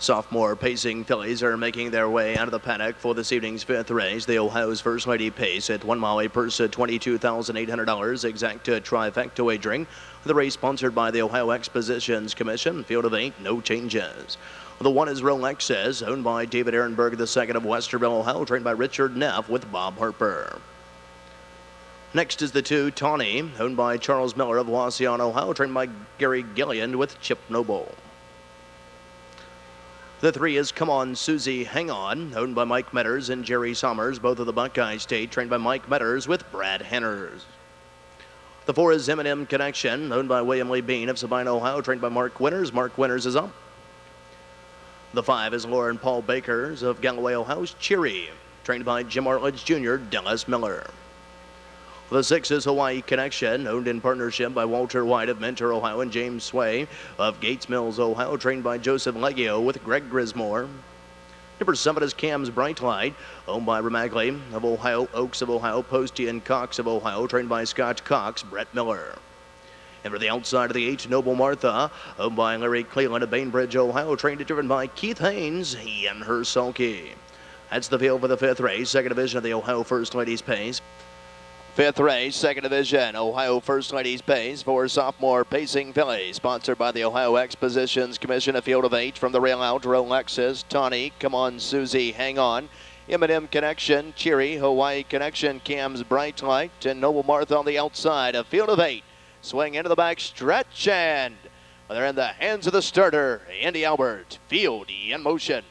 Sophomore pacing fillies are making their way out of the paddock for this evening's fifth race. The Ohio's First Lady Pace at 1 mile, a purse at $22,800. Exact trifecta wagering. The race sponsored by the Ohio Expositions Commission. Field of 8, no changes. The one is Rolexes, owned by David Ehrenberg II of Westerville, Ohio, trained by Richard Neff with Bob Harper. Next is the 2, TAWNY, owned by Charles Miller of Scioto, Ohio, trained by Gary Gilliand with Chip Noble. The 3 is Come On Susie Hang On, owned by Mike Metters and Jerry Sommers, both of the Buckeye State, trained by Mike Metters with Brad Henners. The 4 is M&M Connection, owned by William Lee Bean of Sabine, Ohio, trained by Mark Winters. Mark Winters is up. The 5 is Lauren Paul Bakers of Galloway, Ohio's Cheery, trained by Jim Artledge Jr., Dallas Miller. The 6 is Hawaii Connection, owned in partnership by Walter White of Mentor, Ohio, and James Sway of Gates Mills, Ohio, trained by Joseph Leggio with Greg Grismore. Number 7 is Cam's Bright Light, owned by Ramagley of Ohio, Oaks of Ohio, Posty and Cox of Ohio, trained by Scott Cox, Brett Miller. And for the outside of the 8, Noble Martha, owned by Larry Cleveland of Bainbridge, Ohio, trained and driven by Keith Haynes, he and her sulky. That's the field for the 5th race, 2nd division of the Ohio First Ladies Pace. 5th race, 2nd division, Ohio First Ladies Pace for sophomore pacing fillies, sponsored by the Ohio Expositions Commission. A field of 8 from the rail out, Rolexes, TAWNY, Come On Susie, Hang On, M&M Connection, Cheery, Hawaii Connection, Cam's Bright Light, and Noble Martha on the outside. A field of 8, swing into the back stretch, and they're in the hands of the starter, Andy Albert. Field in motion.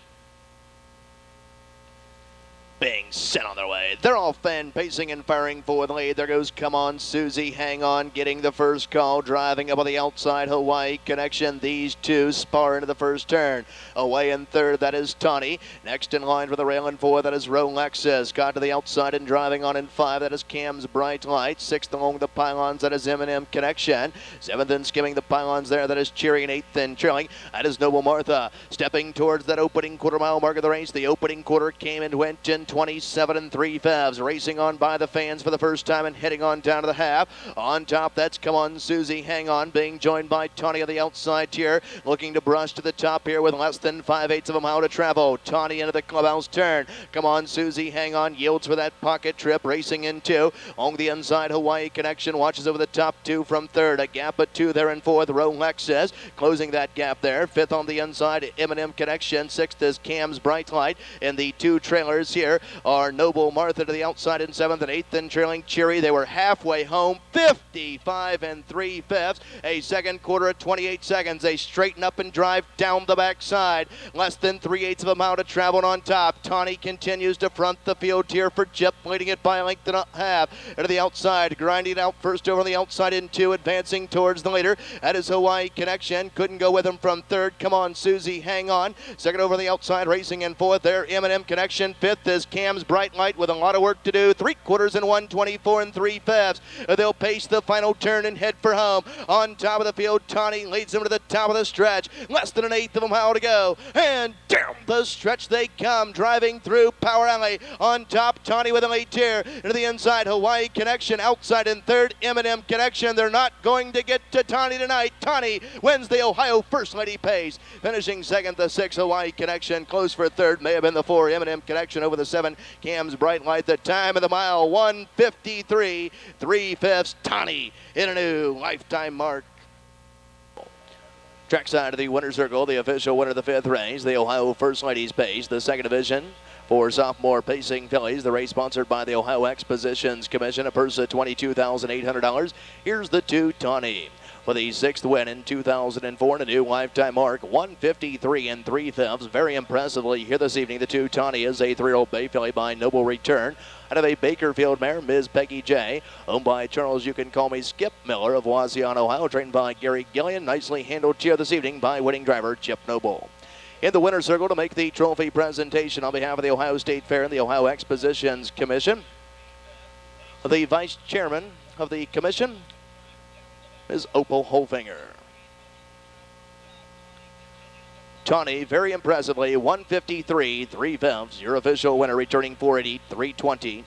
Being sent on their way. They're off and pacing and firing for the lead. There goes Come On Susie, Hang On, getting the first call, driving up on the outside, Hawaii Connection. These two spar into the first turn. Away in 3rd, that is TAWNY. Next in line for the rail in 4, that is Rolexes. Got to the outside and driving on in 5, that is Cam's Bright Light. 6th along the pylons, that is M&M Connection. 7th and skimming the pylons there, that is Cheery, and 8th and trailing, that is Noble Martha. Stepping towards that opening quarter-mile mark of the race. The opening quarter came and went in 27 3/5, racing on by the fans for the first time and heading on down to the half. On top, that's Come On Susie, Hang On, being joined by TAWNY on the outside here, looking to brush to the top here with less than 5/8 of a mile to travel. TAWNY into the clubhouse turn. Come On Susie, Hang On, yields for that pocket trip, racing in 2. On the inside, Hawaii Connection watches over the top 2 from 3rd. A gap of 2 there in 4th. Rolexes closing that gap there. 5th on the inside, M&M Connection. 6th is Cam's Bright Light. And the 2 trailers here are Noble Martha to the outside in 7th, and 8th and trailing Cheery. They were halfway home, 55 3/5. A second quarter at 28 seconds. They straighten up and drive down the backside. Less than 3/8 of a mile to travel on top. TAWNY continues to front the field here for Chip, leading it by a length and a half. To the outside, grinding out first over the outside in 2, advancing towards the leader. That is Hawaii Connection. Couldn't go with him from 3rd. Come On Susie, Hang On. 2nd over the outside, racing in 4th. There, M&M Connection. 5th is Cam's Bright Light with a lot of work to do. 3/4 in 1:24 3/5. They'll pace the final turn and head for home. On top of the field, TAWNY leads them to the top of the stretch. Less than 1/8 of a mile to go. And down the stretch they come, driving through Power Alley. On top, TAWNY with a lead here. Into the inside, Hawaii Connection. Outside in 3rd, M&M Connection. They're not going to get to TAWNY tonight. TAWNY wins the Ohio First Lady Pace. Finishing 2nd, the 6, Hawaii Connection. Close for 3rd, may have been the 4, M&M Connection over the 7, Cam's Bright Light. The time of the mile, 1:53 3/5. TAWNY in a new lifetime mark. Trackside of the winner's circle, the official winner of the 5th race, the Ohio First Ladies Pace, the 2nd division for sophomore pacing fillies. The race sponsored by the Ohio Expositions Commission. A purse of $22,800. Here's the 2, TAWNY. For the 6th win in 2004 and a new lifetime mark, 1:53 3/5. Very impressively here this evening, the 2, TAWNY, is a 3-year-old bay filly by Noble Return. Out of a Bakerfield mare, Ms. Peggy J, owned by Charles You Can Call Me Skip Miller of Wasion, Ohio, trained by Gary Gilliand. Nicely handled here this evening by winning driver Chip Noble. In the winner's circle to make the trophy presentation on behalf of the Ohio State Fair and the Ohio Expositions Commission, the vice chairman of the commission is Opal Holfinger. TAWNY, very impressively, 1:53 3/5. Your official winner, returning 480 320.